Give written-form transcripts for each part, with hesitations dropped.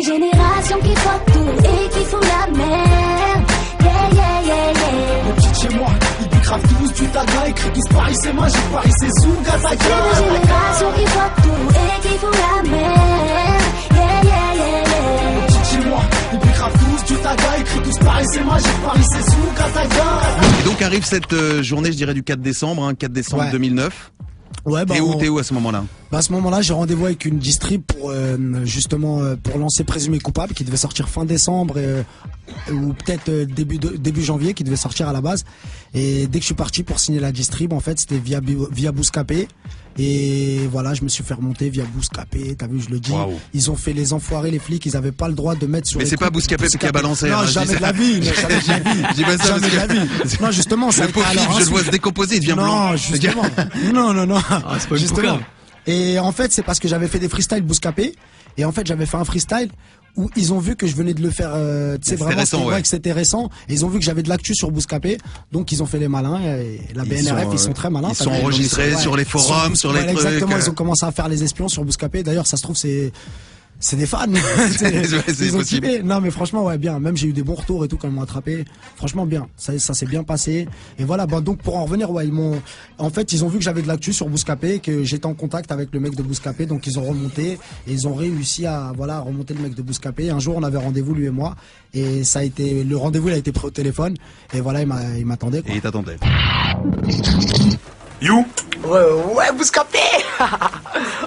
génération qui fuck tout et qui fout la merde. Yeah, yeah, yeah, yeah. Le petit chez moi, ils bicravent tous du taga. Écrit tous Paris c'est magique, Paris c'est Zouga Taga. C'est la génération qui fuck tout et qui fout la merde. Yeah, yeah, yeah, yeah. Le petit chez moi, ils bicravent tous du taga. Écrit tous Paris c'est magique, Paris c'est Zouga Taga. Et donc arrive cette journée, je dirais du 4 décembre, hein, 4 décembre Ouais. 2009. Ouais, bah, T'es où à ce moment-là? Bah à ce moment-là, j'ai rendez-vous avec une distrib pour justement pour lancer Présumé Coupable qui devait sortir fin décembre ou peut-être début janvier, qui devait sortir à la base. Et dès que je suis parti pour signer la distrib, en fait, c'était via Bouscapé. Et voilà, je me suis fait remonter via Bouscapé, t'as vu, je le dis. Wow. Ils ont fait les enfoirés, les flics, ils avaient pas le droit de mettre sur Mais les c'est pas coups Bouscapé qui a balancé. Non, hein, jamais de la vie, jamais de la vie. J'ai pas ça Jamais parce de la que... vie. Non, justement, ça a Le été pauvre à leur Philippe, je le vois insu. se décomposer, il devient blanc. Non, justement. Non. Ah, c'est pas une Justement. poucave. Et en fait, c'est parce que j'avais fait des freestyles Bouscapé. Et en fait, j'avais fait un freestyle où ils ont vu que je venais de le faire, tu sais, C'était vraiment, récent, ouais. que c'était récent. Et ils ont vu que j'avais de l'actu sur Bouscapé. Donc, ils ont fait les malins. Et la BNRF, ils sont très malins. Ils t'as sont vu, enregistrés ouais. sur les forums, sur les Voilà, trucs. exactement, ils ont commencé à faire les espions sur Bouscapé. D'ailleurs, ça se trouve, c'est des fans. c'est Ils ont possible. kiffé. Non, mais franchement, ouais, bien. Même j'ai eu des bons retours et tout quand ils m'ont attrapé. Franchement, bien. Ça s'est bien passé. Et voilà, bah, donc pour en revenir, ouais, en fait, ils ont vu que j'avais de l'actu sur Bouscapé, que j'étais en contact avec le mec de Bouscapé, donc ils ont remonté et ils ont réussi à, voilà, remonter le mec de Bouscapé. Un jour, on avait rendez-vous, lui et moi, et le rendez-vous, il a été pris au téléphone, et voilà, il m'attendait, quoi. Et il t'attendait. You? Ouais, Bouscapé!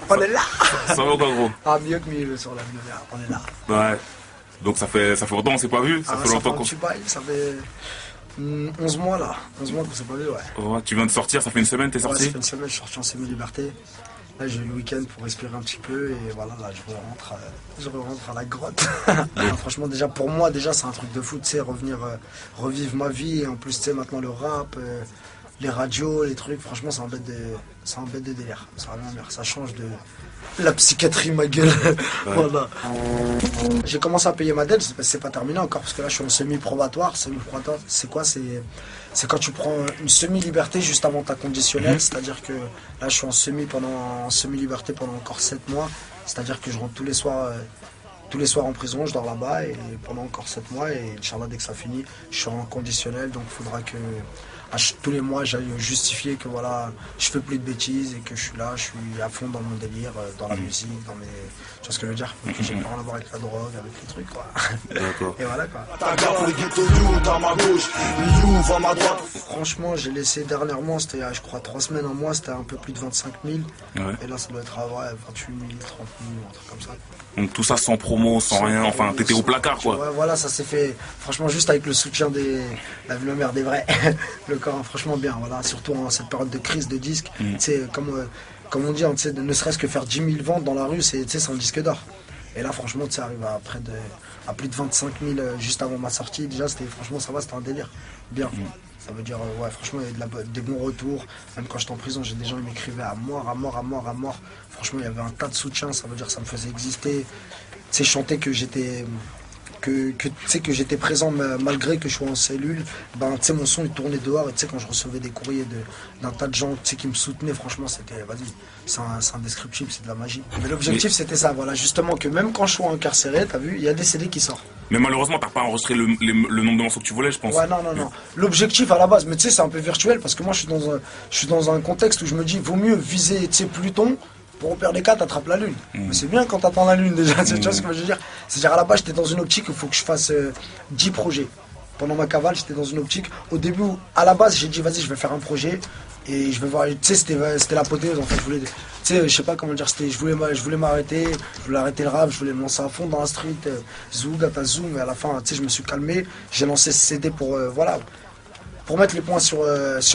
On est là! Ça va ou pas, gros? Ah, mieux que mieux sur la lumière, on est là. Ouais. Donc ça fait longtemps qu'on s'est pas vu? Ça fait longtemps qu'on... Ça fait 11 mois là. 11 mois qu'on s'est pas vu, ouais. Ouais, tu viens de sortir, ça fait une semaine, t'es Ouais, sorti? ça fait une semaine, je suis sorti en semi-liberté. Là, j'ai eu le week-end pour respirer un petit peu et voilà, là, je rentre à la grotte. Franchement, déjà, pour moi, c'est un truc de fou, tu sais, revivre ma vie et en plus, tu sais, maintenant le rap, les radios, les trucs, franchement, c'est un bête de délire. Ça change de la psychiatrie, ma gueule. Voilà. J'ai commencé à payer ma dette, c'est pas terminé encore parce que là, je suis en semi-probatoire. Semi-probatoire, c'est quoi? C'est quand tu prends une semi-liberté juste avant ta conditionnelle, c'est-à-dire que là je suis en semi-liberté pendant encore 7 mois, c'est-à-dire que je rentre tous les soirs en prison, je dors là-bas et pendant encore 7 mois et Inch'Allah dès que ça finit, je suis en conditionnel, donc il faudra que tous les mois j'aille justifier que voilà, je fais plus de bêtises et que je suis là, je suis à fond dans mon délire, dans la musique, tu vois ce que je veux dire, que j'ai pas rien à voir avec la drogue, avec les trucs quoi. D'accord. Et voilà quoi. Franchement, j'ai laissé dernièrement, c'était je crois 3 semaines, un mois, c'était un peu plus de 25 000. Ouais. Et là, ça doit être à 28 000, 30 000, un truc comme ça. Donc tout ça sans promo, sans rien, enfin t'étais au placard quoi. Ouais, voilà, ça s'est fait, franchement, juste avec le soutien la ville mère des vrais. Le corps, franchement bien, voilà, surtout en cette période de crise de disques. Tu sais, comme on dit, hein, tu sais, ne serait-ce que faire 10 000 ventes dans la rue, c'est un disque d'or. Et là, franchement, tu sais, arrive à plus de 25 000 juste avant ma sortie. Déjà, franchement, ça va, c'était un délire. Bien. Ça veut dire, ouais, franchement, il y a des bons retours. Même quand j'étais en prison, j'ai des gens qui m'écrivaient à mort. Franchement, il y avait un tas de soutien, ça veut dire que ça me faisait exister. Tu sais, je chantais que j'étais... tu sais que j'étais présent malgré que je sois en cellule, ben tu sais mon son il tournait dehors et tu sais quand je recevais des courriers d'un tas de gens tu sais qui me soutenaient, franchement c'était c'est indescriptible, c'est de la magie. Mais l'objectif c'était ça, voilà, justement que même quand je suis incarcéré, t'as vu, il y a des CD qui sortent. Mais malheureusement t'as pas enregistré le nombre de morceaux que tu voulais, je pense. Ouais, non. L'objectif à la base, mais tu sais c'est un peu virtuel parce que moi je suis dans un contexte où je me dis vaut mieux viser, tu sais, Pluton. Pour au pire des cas, t'attrapes la lune. Mais c'est bien quand t'attends la lune déjà, tu vois ce que je veux dire. C'est-à-dire à la base, j'étais dans une optique où il faut que je fasse 10 projets. Pendant ma cavale, j'étais dans une optique. Au début, à la base, j'ai dit vas-y, je vais faire un projet et je vais voir. Tu sais, c'était l'apothéose en fait. Tu sais, je sais pas comment dire. Je voulais m'arrêter, je voulais arrêter le rap, je voulais me lancer à fond dans la street, Zoug, Zoom. Et à la fin, tu sais, je me suis calmé. J'ai lancé ce CD pour pour mettre les points sur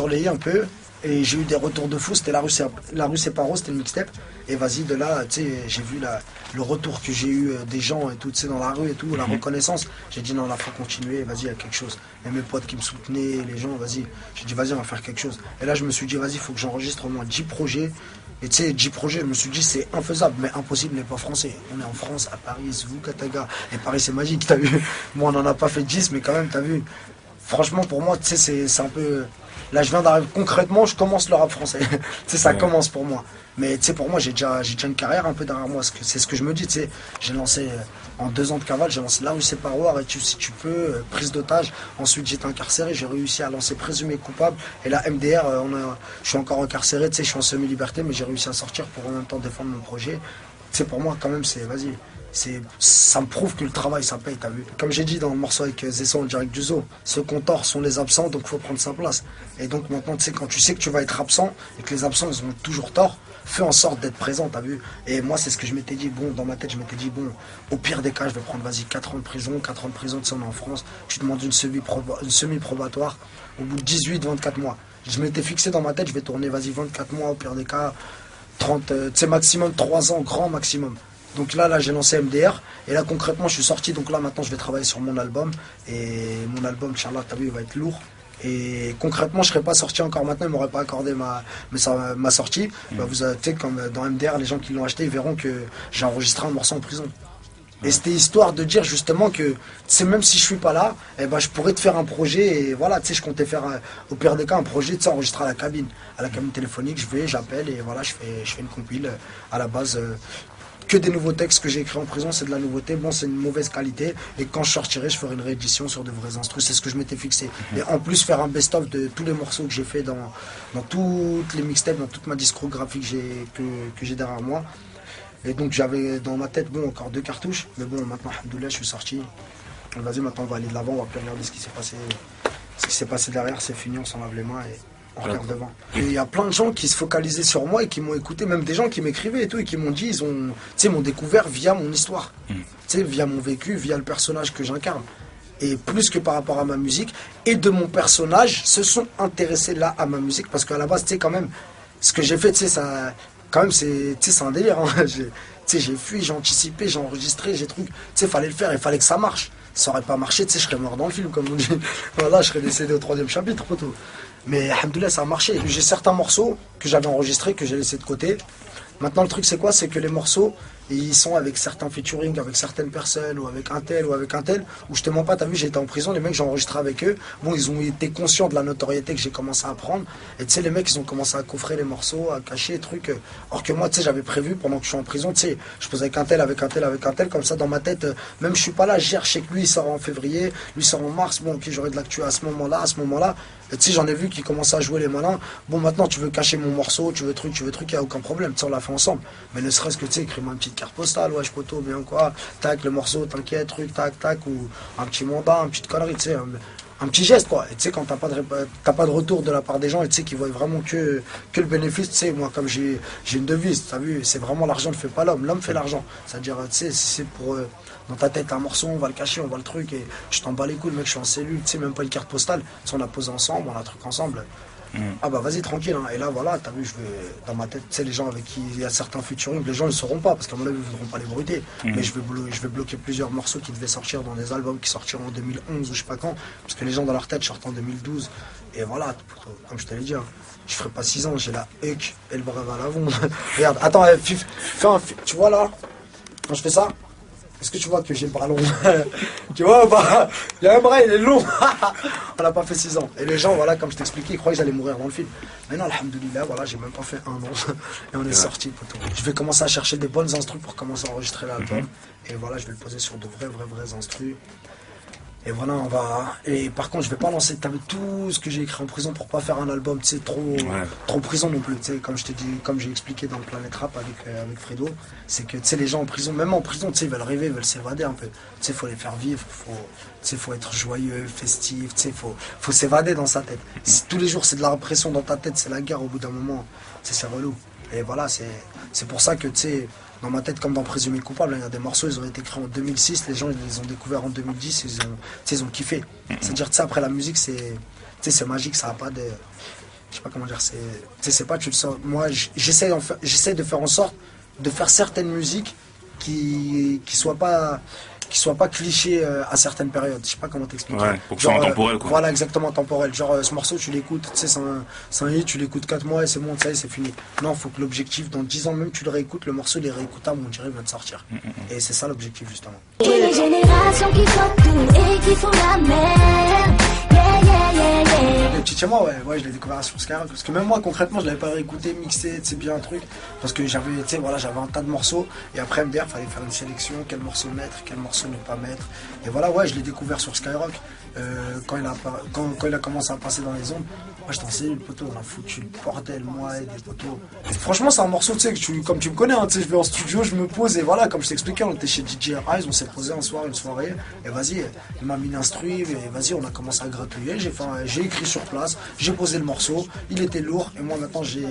les i un peu. Et j'ai eu des retours de fou, c'était la rue Séparo, c'était le mixtape. Et vas-y, de là, tu sais, j'ai vu le retour que j'ai eu des gens et tout, tu sais, dans la rue et tout, la reconnaissance. J'ai dit non, là, faut continuer, vas-y, il y a quelque chose. Et mes potes qui me soutenaient, les gens, vas-y. J'ai dit vas-y, on va faire quelque chose. Et là, je me suis dit, vas-y, il faut que j'enregistre au moins 10 projets. Et tu sais, 10 projets, je me suis dit, c'est infaisable, mais impossible n'est pas français. On est en France, à Paris, Zouk, Kataga. Et Paris, c'est magique, t'as vu. Moi, on n'en a pas fait 10, mais quand même, t'as vu. Franchement, pour moi, tu sais, c'est un peu... Là, je viens d'arriver, concrètement, je commence le rap français. Tu sais, ça commence pour moi. Mais tu sais, pour moi, j'ai déjà une carrière un peu derrière moi. C'est ce que je me dis, tu sais. J'ai lancé En 2 ans de cavale, j'ai lancé La Rue Séparoir et Si tu peux, prise d'otage. Ensuite, j'étais incarcéré, j'ai réussi à lancer Présumé coupable. Et là, MDR, je suis encore incarcéré, tu sais, je suis en semi-liberté, mais j'ai réussi à sortir pour en même temps défendre mon projet. Tu sais, pour moi, quand même, vas-y. Ça me prouve que le travail, ça paye, t'as vu. Comme j'ai dit dans le morceau avec Zesson en direct du zoo, ceux qu'on tord sont les absents, donc il faut prendre sa place. Et donc maintenant, tu sais, quand tu sais que tu vas être absent et que les absents, ils ont toujours tort, fais en sorte d'être présent, t'as vu. Et moi, c'est ce que je m'étais dit, bon, dans ma tête, je m'étais dit, bon, au pire des cas, je vais prendre, vas-y, 4 ans de prison, 4 ans de prison, tu sais, on est en France, tu demandes une semi-probatoire, au bout de 18-24 mois. Je m'étais fixé dans ma tête, je vais tourner, vas-y, 24 mois, au pire des cas, 30, tu sais, maximum 3 ans, grand maximum. Donc là, j'ai lancé MDR, et là, concrètement, je suis sorti, donc là, maintenant, je vais travailler sur mon album, et mon album, Inch'Allah, t'as vu, il va être lourd. Et concrètement, je ne serais pas sorti encore maintenant, ils ne m'auraient pas accordé ma sortie. Bah, vous avez, comme dans MDR, les gens qui l'ont acheté, ils verront que j'ai enregistré un morceau en prison. Et c'était histoire de dire justement que, même si je suis pas là, eh ben, je pourrais te faire un projet, et voilà, je comptais faire, au pire des cas, un projet, enregistré à la cabine téléphonique, j'appelle, et voilà, je fais une compile, à la base, que des nouveaux textes que j'ai écrits en prison, c'est de la nouveauté. Bon, c'est une mauvaise qualité. Et quand je sortirai, je ferai une réédition sur de vrais instrus. C'est ce que je m'étais fixé. Et en plus, faire un best-of de tous les morceaux que j'ai fait dans toutes les mixtapes, dans toute ma discographie que j'ai derrière moi. Et donc, j'avais dans ma tête, bon, encore 2 cartouches. Mais bon, maintenant, alhamdoulilah, je suis sorti. Vas-y, maintenant, on va aller de l'avant. On va plus regarder ce qui s'est passé. Ce qui s'est passé derrière, c'est fini. On s'en lave les mains et on regarde devant. Et il y a plein de gens qui se focalisaient sur moi et qui m'ont écouté, même des gens qui m'écrivaient et tout, et qui m'ont dit, m'ont découvert via mon histoire, via mon vécu, via le personnage que j'incarne. Et plus que par rapport à ma musique, et de mon personnage, se sont intéressés là à ma musique, parce qu'à la base, quand même, ce que j'ai fait, ça, quand même, c'est un délire. Hein. J'ai fui, j'ai anticipé, j'ai enregistré, j'ai truc. Fallait le faire, il fallait que ça marche. Ça aurait pas marché, je serais mort dans le film, comme on dit. Voilà, je serais décédé au 3e chapitre, poteau. Mais alhamdoulilah, ça a marché. J'ai certains morceaux que j'avais enregistrés, que j'ai laissés de côté. Maintenant, le truc, c'est quoi? C'est que les morceaux, ils sont avec certains featuring, avec certaines personnes, ou avec un tel, où je te mens pas, t'as vu, j'étais en prison, les mecs, j'ai enregistré avec eux. Bon, ils ont été conscients de la notoriété que j'ai commencé à prendre. Et tu sais, les mecs, ils ont commencé à coffrer les morceaux, à cacher les trucs. Or que moi, tu sais, j'avais prévu, pendant que je suis en prison, tu sais, je posais avec un tel, comme ça, dans ma tête, même je suis pas là, je sais que lui, il sort en février, lui sort en mars, bon, ok, j'aurai de l'actu à ce moment-là. Et tu sais, j'en ai vu qui commençaient à jouer les malins. Bon, maintenant, tu veux cacher mon morceau, tu veux truc, il n'y a aucun problème. Tu sais, on l'a fait ensemble. Mais ne serait-ce que, tu sais, écris-moi une petite carte postale, wesh, poteau, bien quoi. Tac, le morceau, t'inquiète, truc, tac, tac. Ou un petit mandat, une petite connerie, tu sais. Un petit geste, quoi. Et tu sais, quand t'as pas de retour de la part des gens, et tu sais, qu'ils voient vraiment que le bénéfice, tu sais, moi, comme j'ai une devise, t'as vu, c'est vraiment l'argent ne fait pas l'homme. L'homme fait l'argent. C'est-à-dire, tu sais, si c'est pour. Dans ta tête, un morceau, on va le cacher, on va le truc, et je t'en bats les couilles, mec, je suis en cellule, tu sais, même pas une carte postale. Si on l'a posé ensemble, on a un truc ensemble. Ah bah vas-y, tranquille, hein. Et là, voilà, t'as vu, je vais, dans ma tête, tu sais, les gens avec qui il y a certains featuring, les gens ne sauront pas, parce qu'à mon avis, ils ne voudront pas les bruiter. Mais je vais bloquer plusieurs morceaux qui devaient sortir dans des albums qui sortiront en 2011 ou je sais pas quand, parce que les gens dans leur tête sortent en 2012. Et voilà, comme je t'avais dit, hein, je ferai pas 6 ans, j'ai la huc et le bras à l'avant. Regarde, attends, tu vois là, quand je fais ça, est-ce que tu vois que j'ai le bras long? Tu vois, bah, il y a un bras, il est long. On n'a pas fait 6 ans. Et les gens, voilà, comme je t'expliquais, ils croyaient que j'allais mourir dans le film. Mais non, alhamdoulilah, voilà, j'ai même pas fait 1 an. Et on est sorti, poteau. Je vais commencer à chercher des bonnes instrus pour commencer à enregistrer l'album. Et voilà, je vais le poser sur de vrais instrus. Et voilà, on va. Et par contre, je vais pas lancer tout ce que j'ai écrit en prison pour pas faire un album, tu sais, trop prison non plus. Tu sais, comme je t'ai dit, comme j'ai expliqué dans le Planète Rap avec Fredo, c'est que tu sais, les gens en prison, même en prison, tu sais, ils veulent rêver, ils veulent s'évader un peu. Tu sais, faut les faire vivre, faut être joyeux, festif, tu sais, faut s'évader dans sa tête. Si tous les jours c'est de la répression dans ta tête, c'est la guerre au bout d'un moment, tu sais, c'est relou. Et voilà, c'est pour ça que tu sais. Dans ma tête, comme dans Présumé coupable, il y a des morceaux, ils ont été créés en 2006, les gens ils les ont découverts en 2010, ils ont kiffé. C'est-à-dire, tu sais, après la musique, c'est magique, ça n'a pas de. Je sais pas comment dire, c'est pas, tu le sens. Moi, j'essaie de faire en sorte de faire certaines musiques qui soient pas clichés à certaines périodes. Je sais pas comment t'expliquer. Ouais, pour que ce soit intemporel, quoi. Voilà, exactement, temporel. Genre, ce morceau, tu l'écoutes, tu sais, c'est un hit, tu l'écoutes 4 mois et c'est bon, ça y est, c'est fini. Non, faut que l'objectif, dans 10 ans même, tu le réécoutes, le morceau, il est réécoutable, on dirait, il vient de sortir. Et c'est ça l'objectif, justement. Et les générations qui font tout et qui font la merde. Yeah, yeah, yeah, yeah. Les petites de chez moi, ouais, je l'ai découvert sur Skyrock. Parce que même moi, concrètement, je l'avais pas réécouté, mixé, c'est bien un truc. Parce que j'avais, tu sais, voilà, j'avais un tas de morceaux. Et après, MDR, il fallait faire une sélection, quel morceau mettre, quel morceau ne pas mettre. Et voilà, ouais, je l'ai découvert sur Skyrock. Quand il a commencé à passer dans les ondes, moi j'étais en cellule, poteau, on a foutu le bordel, moi et des poteaux. Franchement, c'est un morceau, tu sais, comme tu me connais, hein, tu sais, je vais en studio, je me pose et voilà, comme je t'expliquais, on était chez DJ Eyes, on s'est posé un soir, une soirée, et vas-y, il m'a mis l'instru, et vas-y, on a commencé à gratouiller, j'ai écrit sur place, j'ai posé le morceau, il était lourd, et moi maintenant j'ai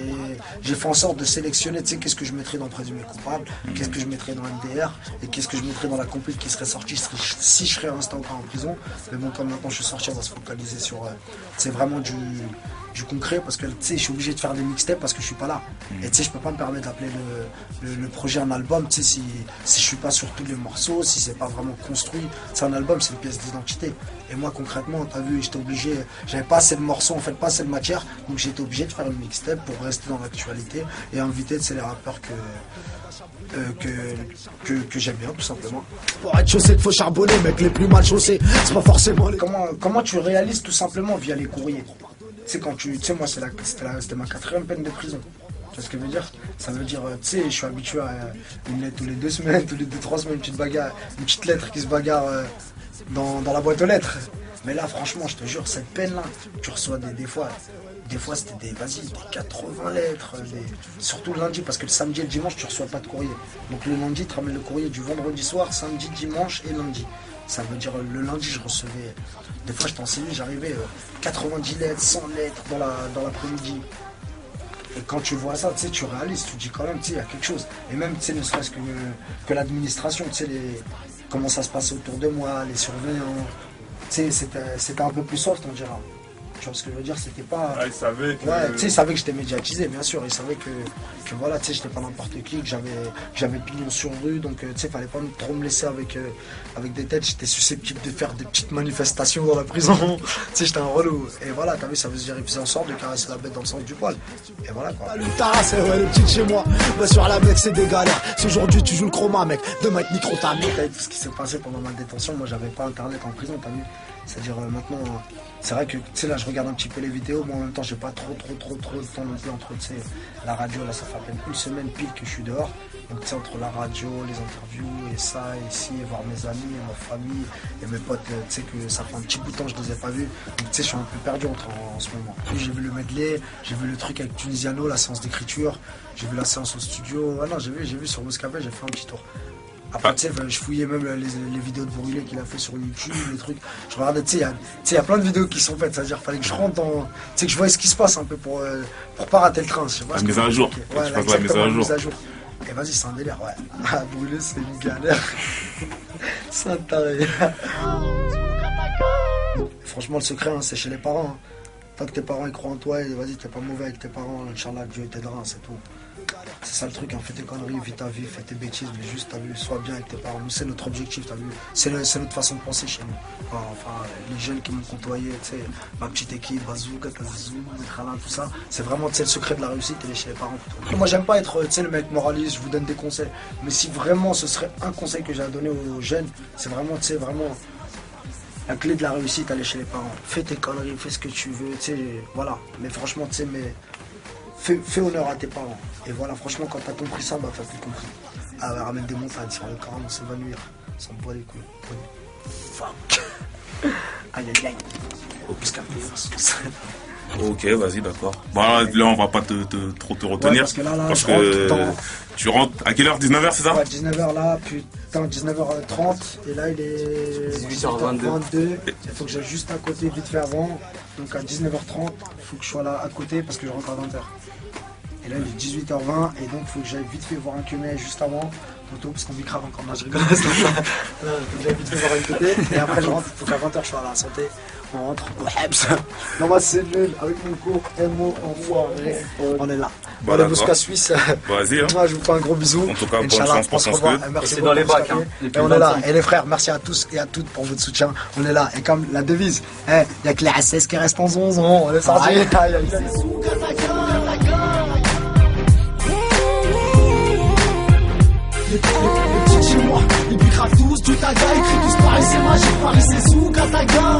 fait en sorte de sélectionner, tu sais, qu'est-ce que je mettrais dans Présumé Coupable, qu'est-ce que je mettrais dans MDR, et qu'est-ce que je mettrais dans la complète qui serait sortie si je serais resté encore en prison. Mais bon, comme maintenant je suis sorti, on va se focaliser sur, c'est vraiment du concret, parce que tu sais, je suis obligé de faire des mixtapes parce que je suis pas là. Et tu sais, je peux pas me permettre d'appeler le projet un album, tu sais, si je suis pas sur tous les morceaux, si c'est pas vraiment construit. C'est un album, c'est une pièce d'identité. Et moi, concrètement, t'as vu, j'étais obligé, j'avais pas assez de morceaux, en fait, pas assez de matière, donc j'ai été obligé de faire une mixtape pour rester dans l'actualité et inviter, tu sais, les rappeurs que j'aime bien, tout simplement. Pour être chaussé, faut charbonner, mec, les plus mal chaussés, c'est pas forcément les... Comment tu réalises tout simplement via les courriers? Tu sais, quand tu sais, moi, c'était ma 4e peine de prison. Tu vois ce que ça veut dire? Ça veut dire, tu sais, je suis habitué à une lettre tous les 2 semaines, tous les 2-3 semaines, une petite lettre qui se bagarre dans la boîte aux lettres. Mais là, franchement, je te jure, cette peine-là, tu reçois des fois c'était des 80 lettres, surtout le lundi, parce que le samedi et le dimanche, tu reçois pas de courrier. Donc le lundi, tu ramènes le courrier du vendredi soir, samedi, dimanche et lundi. Ça veut dire, le lundi, je recevais, des fois, j'étais en cellule, j'arrivais 90 lettres, 100 lettres dans l'après-midi. Et quand tu vois ça, tu sais, tu réalises, tu te dis quand même, tu sais, il y a quelque chose. Et même, tu sais, ne serait-ce que l'administration, tu sais, comment ça se passe autour de moi, les surveillants. Tu sais, c'était un peu plus soft, on dira. Tu vois ce que je veux dire, c'était pas... Ah, ils savaient que... Ouais, tu sais, ils savaient que j'étais médiatisé, bien sûr. Ils savaient que voilà, tu sais, j'étais pas n'importe qui, que j'avais pignon sur rue. Donc, tu sais, fallait pas trop me laisser avec des têtes. J'étais susceptible de faire des petites manifestations dans la prison. Tu sais, j'étais un relou. Et voilà, t'as vu, ça veut dire, ils faisaient en sorte de caresser la bête dans le sens du poil. Et voilà, quoi. Le taras, ouais, le petit chez moi, bah, sur la mec, c'est des galères. Si aujourd'hui tu joues le chroma, mec, demain être micro ta mec. T'as vu tout ce qui s'est passé pendant ma détention. Moi, j'avais pas internet en prison, t'as vu. C'est-à-dire maintenant, c'est vrai que tu sais là je regarde un petit peu les vidéos, mais en même temps j'ai pas trop de temps non plus entre tu sais la radio, là ça fait à peine une semaine pile que je suis dehors. Donc tu sais entre la radio, les interviews et ça, et ici, et voir mes amis, et ma famille et mes potes, tu sais que ça fait un petit bout de temps que je les ai pas vus. Donc tu sais je suis un peu perdu en ce moment. Puis j'ai vu le medley, j'ai vu le truc avec Tunisiano, la séance d'écriture, j'ai vu la séance au studio. Ah non, j'ai vu sur Moscapé, j'ai fait un petit tour. Après, tu sais, je fouillais même les vidéos de brûlé qu'il a fait sur YouTube, les trucs. Je regardais, tu sais, il y a plein de vidéos qui sont faites. C'est-à-dire, fallait que je rentre dans. Tu sais, que je voyais ce qui se passe un peu pour pas rater le train. Je sais pas. La mise à jour. Ouais, la mise à jour. Et vas-y, c'est un délire, ouais. Ah, brûler, c'est une galère. C'est un taré. Franchement, le secret, hein, c'est chez les parents. Hein. Tant que tes parents ils croient en toi, et vas-y, t'es pas mauvais avec tes parents, Inch'Allah, Dieu t'aidera, c'est tout. C'est ça le truc, hein. Fais tes conneries, vis ta vie, fais tes bêtises, mais juste, t'as vu, sois bien avec tes parents. Nous, c'est notre objectif, t'as vu. C'est notre façon de penser chez nous. Enfin, les jeunes qui m'ont côtoyé, tu sais, ma petite équipe, Bazooka, Kazazou, Khalin, tout ça. C'est vraiment, tu sais, le secret de la réussite, il est chez les parents. Moi, j'aime pas être, tu sais, le mec moraliste, je vous donne des conseils. Mais si vraiment ce serait un conseil que j'ai à donner aux jeunes, c'est vraiment, tu sais, vraiment. La clé de la réussite, elle est chez les parents. Fais tes conneries, fais ce que tu veux, tu sais, voilà. Mais franchement, tu sais, fais honneur à tes parents. Et voilà, franchement, quand t'as compris ça, bah t'as tout compris. Ah, ramène des montagnes sur le Coran, on s'évanouir. Ça me boit les couilles. Fuck. Aïe, aïe, aïe. Ok, vas-y, d'accord. Bah, là, on va pas trop te retenir. Ouais, parce que tu rentres à quelle heure? 19h, c'est ça? Ouais, 19h là, putain, 19h30. Et là, il est 18h22. Il faut que j'aille juste à côté, vite fait avant. Donc à 19h30, il faut que je sois là à côté parce que je rentre à 20h. Et là, il est 18h20. Et donc, il faut que j'aille vite fait voir un Kemé juste avant. Parce qu'on grave encore. Là, je rigole. Là, il faut que j'aille vite fait voir un côté. Et après, je rentre. Il faut qu'à 20h, je sois à la santé. On rentre au Hebs. Dans ma cellule, avec mon cours MO en soirée. On est là. Bon, les Mosca Suisse. Vas-y. Hein. Moi, je vous fais un gros bisou. En tout cas, bonne chance pour ton scout. Merci dans les bacs. Hein. Et on est là. Et les frères, merci à tous et à toutes pour votre soutien. On est là. Et comme la devise, il n'y a que les SS qui restent en zonzon. On est sorti. Les petits chez moi, ils bicravent tous du taga, écrit tous Paris c'est magique, Paris c'est sous Kataga.